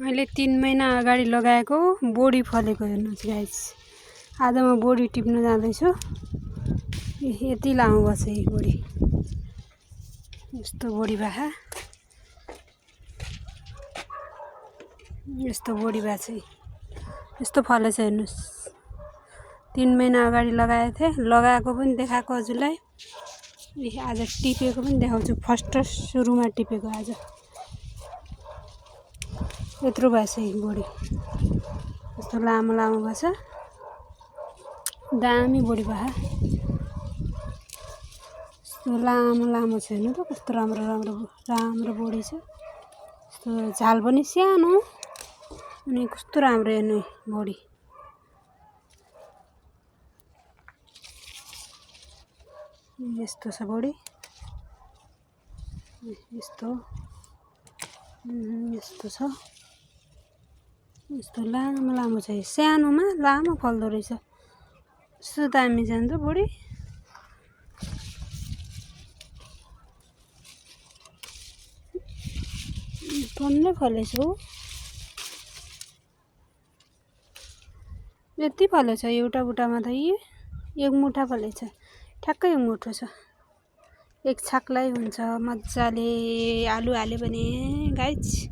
मैले 3 महिना अगाडि लगाएको बोडी फलेको हेर्नुहोस् गाइस। आज म बोडी टिप्न जाँदैछु। यति लामो भएको छ यो बोडी। यस्तो बोडी बाखा, यस्तो बोडी भएको छ। यस्तो फलेछ हेर्नुहोस्। 3 महिना अगाडि लगाएको थिएँ, लगाएको पनि देखाएको हजुरलाई। आज टिपेको पनि देखाउँछु। फर्स्ट सुरुमा टिपेको आज यत्रो भएको छ यो बोडी। यस्तो लामो लामो भएको छ, दामी बोडी भए। यस्तो लामो लामो छ हेर्नु त, कस्तो राम्रो राम्रो राम्रो बोडी छ। यस्तो झाल पनि सानो अनि कस्तो राम्रो हेर्नु बोडी। यस्तो छ बोडी, यस्तो यस्तो छ। यस्तो लामो लामो छ, सानोमा लामो फल्दो रहेछ। यस्तो दामी छ नि त बोडी। टन्नै फलेछ हो। यति फलेछ एउटा बुट्टामा त। एक मुठा फलेछ, ठ्याक्कै एक मुठो छ। एक छाकलाई हुन्छ मजाले। आलु हाल्यो भने गाइस